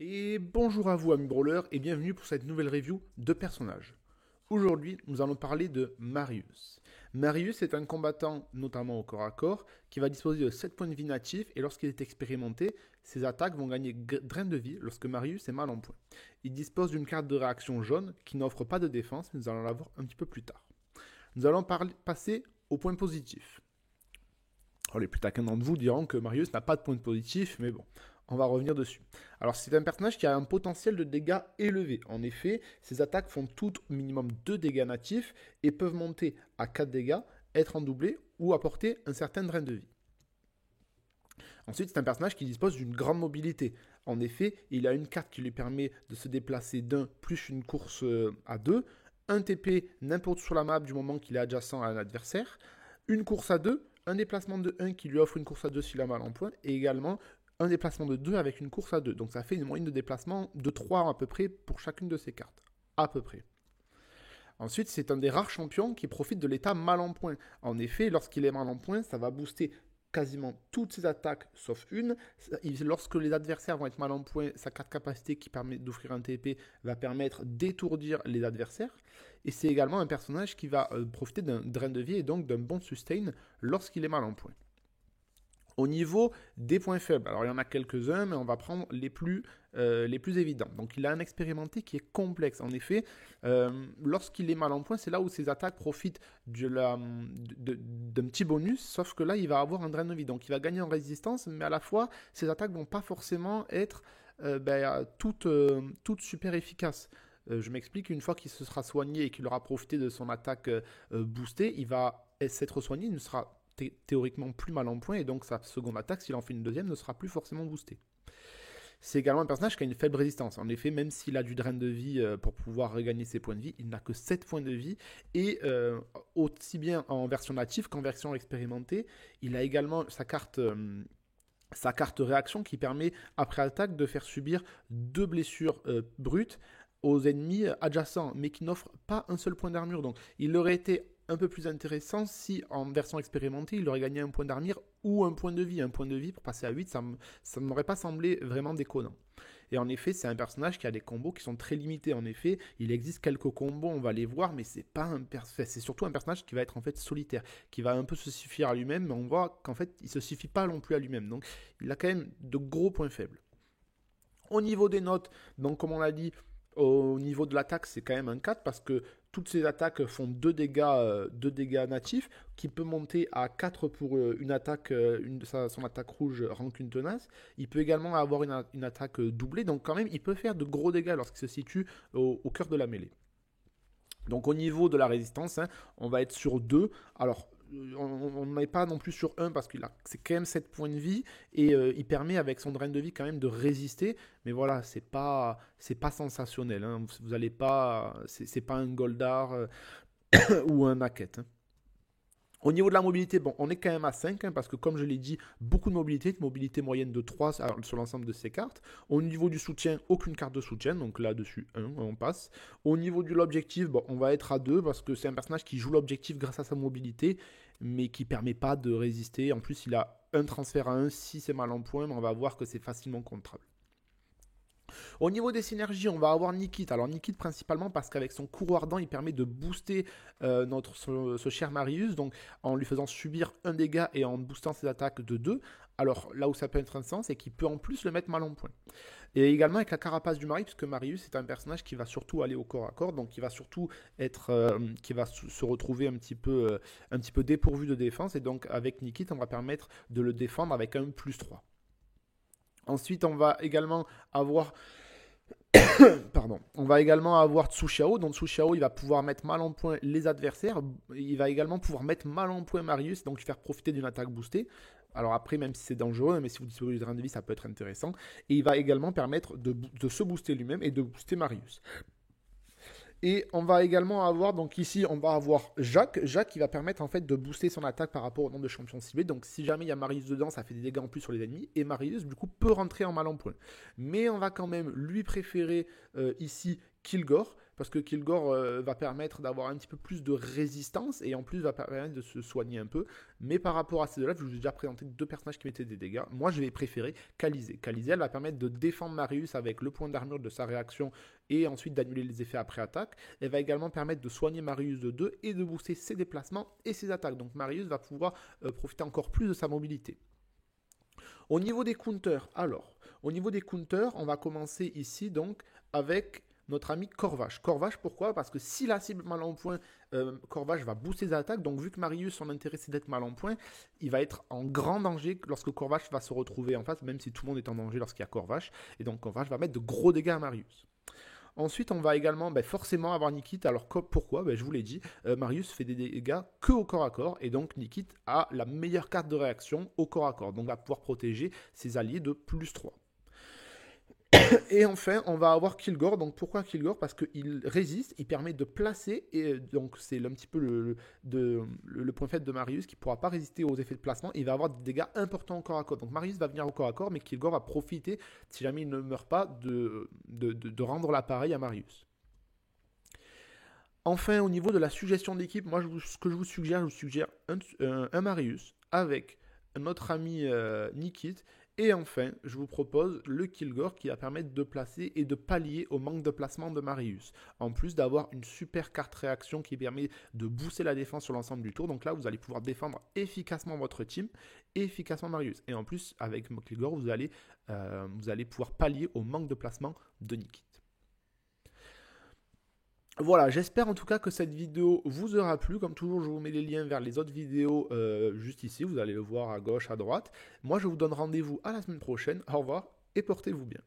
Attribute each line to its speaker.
Speaker 1: Et bonjour à vous amis brawlers et bienvenue pour cette nouvelle review de personnages. Aujourd'hui, nous allons parler de Marius. Marius est un combattant, notamment au corps à corps, qui va disposer de 7 points de vie natifs et lorsqu'il est expérimenté, ses attaques vont gagner drain de vie lorsque Marius est mal en point. Il dispose d'une carte de réaction jaune qui n'offre pas de défense, mais nous allons la voir un petit peu plus tard. Nous allons passer aux points positifs. Alors, les plus taquins d'entre vous diront que Marius n'a pas de points positifs, mais bon, on va revenir dessus. Alors, c'est un personnage qui a un potentiel de dégâts élevé. En effet, ses attaques font toutes au minimum 2 dégâts natifs et peuvent monter à 4 dégâts, être en doublé ou apporter un certain drain de vie. Ensuite, c'est un personnage qui dispose d'une grande mobilité. En effet, il a une carte qui lui permet de se déplacer d'un plus une course à 2, un TP n'importe où sur la map du moment qu'il est adjacent à un adversaire, une course à 2, un déplacement de 1 qui lui offre une course à 2 s'il a mal en point, et également un déplacement de 2 avec une course à 2. Donc ça fait une moyenne de déplacement de 3 à peu près pour chacune de ces cartes. À peu près. Ensuite, c'est un des rares champions qui profite de l'état mal en point. En effet, lorsqu'il est mal en point, ça va booster quasiment toutes ses attaques sauf une. Lorsque les adversaires vont être mal en point, sa carte capacité qui permet d'offrir un TP va permettre d'étourdir les adversaires. Et c'est également un personnage qui va profiter d'un drain de vie et donc d'un bon sustain lorsqu'il est mal en point. Au niveau des points faibles, alors il y en a quelques-uns, mais on va prendre les plus évidents. Donc il a un expérimenté qui est complexe. En effet, lorsqu'il est mal en point, c'est là où ses attaques profitent d'un petit bonus, sauf que là, il va avoir un drain de vie. Donc il va gagner en résistance, mais à la fois, ses attaques ne vont pas forcément être toutes super efficaces. Je m'explique, une fois qu'il se sera soigné et qu'il aura profité de son attaque boostée, il va s'être soigné, il ne sera théoriquement plus mal en point et donc sa seconde attaque, s'il en fait une deuxième, ne sera plus forcément boostée. C'est également un personnage qui a une faible résistance. En effet, même s'il a du drain de vie pour pouvoir regagner ses points de vie, il n'a que 7 points de vie. Et aussi bien en version native qu'en version expérimentée, il a également sa carte réaction qui permet, après attaque, de faire subir 2 blessures brutes aux ennemis adjacents, mais qui n'offrent pas un seul point d'armure. Donc il aurait été un peu plus intéressant si en version expérimentée il aurait gagné un point d'armure ou un point de vie. Un point de vie pour passer à 8, ça ne m'aurait pas semblé vraiment déconnant. Et en effet, c'est un personnage qui a des combos qui sont très limités. En effet, il existe quelques combos, on va les voir, mais c'est surtout un personnage qui va être en fait solitaire, qui va un peu se suffire à lui-même, mais on voit qu'en fait, il se suffit pas non plus à lui-même. Donc, il a quand même de gros points faibles. Au niveau des notes, donc comme on l'a dit, au niveau de l'attaque, c'est quand même un 4 parce que toutes ces attaques font 2 dégâts natifs qui peut monter à 4 pour une attaque, son attaque rouge rancune tenace. Il peut également avoir une attaque doublée, donc quand même il peut faire de gros dégâts lorsqu'il se situe au cœur de la mêlée. Donc au niveau de la résistance, hein, on va être sur 2. Alors on n'est pas non plus sur 1 parce qu'il a c'est quand même 7 points de vie et il permet avec son drain de vie quand même de résister, mais voilà, c'est pas sensationnel, hein. Vous allez pas c'est pas un Goldar ou un Hackett, hein. Au niveau de la mobilité, bon, on est quand même à 5, hein, parce que comme je l'ai dit, beaucoup de mobilité, une mobilité moyenne de 3 sur l'ensemble de ces cartes. Au niveau du soutien, aucune carte de soutien, donc là-dessus 1, on passe. Au niveau de l'objectif, bon, on va être à 2, parce que c'est un personnage qui joue l'objectif grâce à sa mobilité, mais qui ne permet pas de résister. En plus, il a un transfert à 1, si c'est mal en point, mais on va voir que c'est facilement contrable. Au niveau des synergies, on va avoir Nikit. Alors Nikit principalement parce qu'avec son courroux ardent, il permet de booster ce cher Marius, donc en lui faisant subir un dégât et en boostant ses attaques de 2. Alors là où ça peut être intéressant, c'est qu'il peut en plus le mettre mal en point. Et également avec la carapace du mari, puisque Marius est un personnage qui va surtout aller au corps à corps, donc qui va surtout qui va se retrouver un petit peu dépourvu de défense, et donc avec Nikit, on va permettre de le défendre avec un +3. Ensuite, on va également avoir Tsuchiao. Donc Tsuchiao, il va pouvoir mettre mal en point les adversaires. Il va également pouvoir mettre mal en point Marius, donc lui faire profiter d'une attaque boostée. Alors après, même si c'est dangereux, mais si vous disposez du drain de vie, ça peut être intéressant. Et il va également permettre de se booster lui-même et de booster Marius. Et on va également avoir, donc ici, on va avoir Jacques. Jacques qui va permettre en fait de booster son attaque par rapport au nombre de champions ciblés. Donc si jamais il y a Marius dedans, ça fait des dégâts en plus sur les ennemis. Et Marius, du coup, peut rentrer en mal en point. Mais on va quand même lui préférer ici Kilgore, parce que Kilgore va permettre d'avoir un petit peu plus de résistance et en plus va permettre de se soigner un peu. Mais par rapport à ces deux-là, je vous ai déjà présenté deux personnages qui mettaient des dégâts. Moi, je vais préférer Khaleesi. Khaleesi, elle va permettre de défendre Marius avec le point d'armure de sa réaction et ensuite d'annuler les effets après attaque. Elle va également permettre de soigner Marius de 2 et de booster ses déplacements et ses attaques. Donc Marius va pouvoir profiter encore plus de sa mobilité. Au niveau des counters, on va commencer ici donc avec notre ami Corvache. Corvache, pourquoi? Parce que si la cible mal en point, Corvache va booster ses attaques. Donc, vu que Marius, son intérêt, c'est d'être mal en point, il va être en grand danger lorsque Corvache va se retrouver en face, même si tout le monde est en danger lorsqu'il y a Corvache. Et donc, Corvache va mettre de gros dégâts à Marius. Ensuite, on va également forcément avoir Nikit. Alors, pourquoi? Je vous l'ai dit, Marius fait des dégâts que au corps à corps. Et donc, Nikit a la meilleure carte de réaction au corps à corps. Donc, va pouvoir protéger ses alliés de +3. Et enfin, on va avoir Kilgore. Donc pourquoi Kilgore? Parce qu'il résiste, il permet de placer, et donc c'est un petit peu le point faible de Marius qui ne pourra pas résister aux effets de placement. Il va avoir des dégâts importants au corps à corps. Donc Marius va venir au corps à corps, mais Kilgore va profiter, si jamais il ne meurt pas, de rendre l'appareil à Marius. Enfin, au niveau de la suggestion d'équipe, moi ce que je vous suggère un Marius avec notre ami Nikit. Et enfin, je vous propose le Kilgore qui va permettre de placer et de pallier au manque de placement de Marius. En plus d'avoir une super carte réaction qui permet de booster la défense sur l'ensemble du tour. Donc là, vous allez pouvoir défendre efficacement votre team et efficacement Marius. Et en plus, avec Kilgore, vous allez pouvoir pallier au manque de placement de Nikit. Voilà, j'espère en tout cas que cette vidéo vous aura plu. Comme toujours, je vous mets les liens vers les autres vidéos juste ici. Vous allez le voir à gauche, à droite. Moi, je vous donne rendez-vous à la semaine prochaine. Au revoir et portez-vous bien.